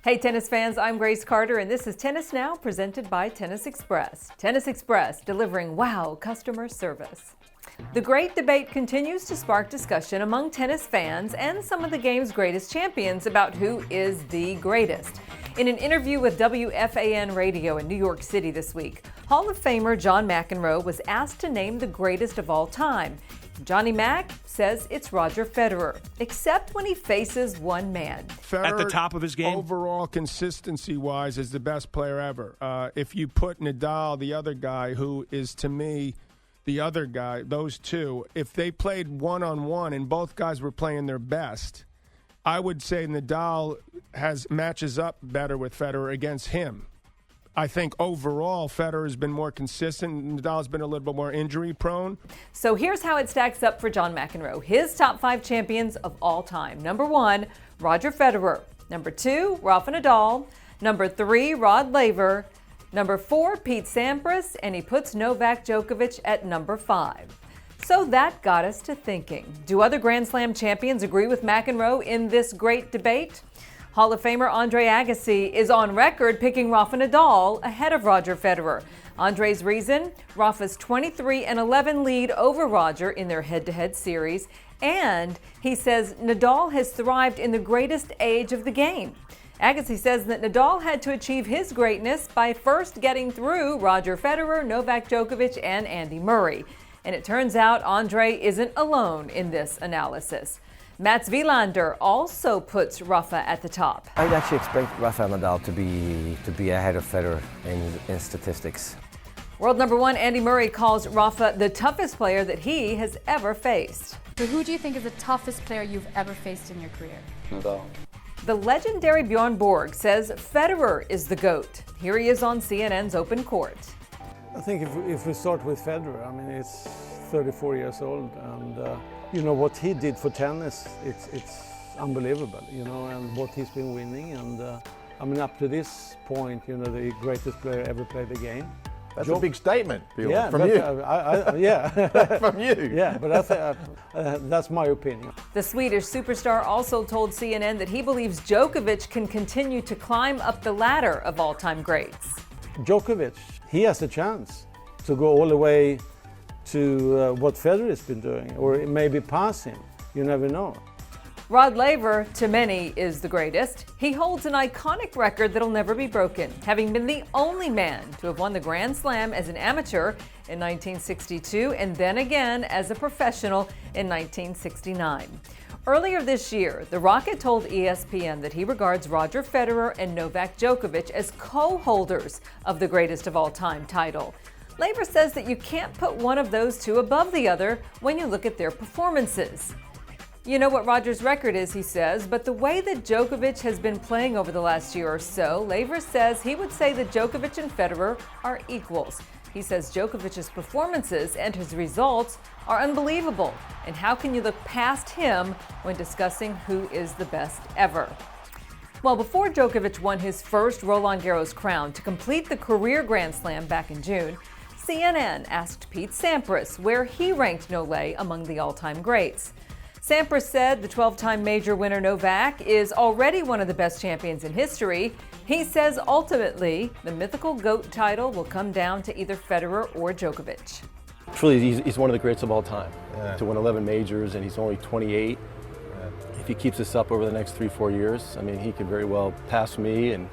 Hey tennis fans, I'm Grace Carter and this is Tennis Now presented by Tennis Express. Tennis Express, delivering wow customer service. The great debate continues to spark discussion among tennis fans and some of the game's greatest champions about who is the greatest. In an interview with WFAN Radio in New York City this week, Hall of Famer John McEnroe was asked to name the greatest of all time. Johnny Mac says it's Roger Federer, except when he faces one man. Federer, at the top of his game? Overall, consistency-wise, is the best player ever. If you put Nadal, the other guy, who is, to me, the other guy, those two, if they played one-on-one and both guys were playing their best, I would say Nadal matches up better with Federer against him. I think overall, Federer has been more consistent. Nadal's been a little bit more injury-prone. So here's how it stacks up for John McEnroe. His top 5 champions of all time. Number 1, Roger Federer. Number 2, Rafa Nadal. Number 3, Rod Laver. Number 4, Pete Sampras. And he puts Novak Djokovic at number 5. So that got us to thinking. Do other Grand Slam champions agree with McEnroe in this great debate? Hall of Famer Andre Agassi is on record picking Rafa Nadal ahead of Roger Federer. Andre's reason? Rafa's 23-11 lead over Roger in their head-to-head series, and he says Nadal has thrived in the greatest age of the game. Agassi says that Nadal had to achieve his greatness by first getting through Roger Federer, Novak Djokovic, and Andy Murray. And it turns out Andre isn't alone in this analysis. Mats Wilander also puts Rafa at the top. I'd actually expect Rafa Nadal to be ahead of Federer in statistics. World number 1 Andy Murray calls Rafa the toughest player that he has ever faced. So who do you think is the toughest player you've ever faced in your career? Nadal. The legendary Bjorn Borg says Federer is the GOAT. Here he is on CNN's Open Court. I think if we start with Federer, I mean, he's 34 years old, and you know what he did for tennis, it's unbelievable, you know, and what he's been winning, and I mean, up to this point, you know, the greatest player ever played the game. That's a big statement, Bjorn, yeah, from you. Yeah, from you. Yeah, but that's my opinion. The Swedish superstar also told CNN that he believes Djokovic can continue to climb up the ladder of all-time greats. Djokovic, he has a chance to go all the way to what Federer has been doing, or maybe pass him. You never know. Rod Laver, to many, is the greatest. He holds an iconic record that'll never be broken, having been the only man to have won the Grand Slam as an amateur in 1962 and then again as a professional in 1969. Earlier this year, the Rocket told ESPN that he regards Roger Federer and Novak Djokovic as co-holders of the greatest of all time title. Laver says that you can't put one of those two above the other when you look at their performances. You know what Roger's record is, he says, but the way that Djokovic has been playing over the last year or so, Laver says he would say that Djokovic and Federer are equals. He says Djokovic's performances and his results are unbelievable, and how can you look past him when discussing who is the best ever? Well, before Djokovic won his first Roland Garros crown to complete the career Grand Slam back in June, CNN asked Pete Sampras where he ranked Nole among the all-time greats. Sampras said the 12-time major winner Novak is already one of the best champions in history. He says ultimately the mythical GOAT title will come down to either Federer or Djokovic. Truly, he's one of the greats of all time. To win 11 majors, and he's only 28. If he keeps this up over the next 3-4 years, I mean, he could very well pass me and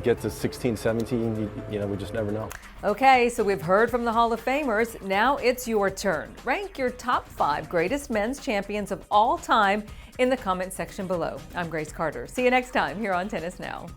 get to 16, 17, you know, we just never know. Okay, so we've heard from the Hall of Famers. Now it's your turn. Rank your top 5 greatest men's champions of all time in the comment section below. I'm Grace Carter. See you next time here on Tennis Now.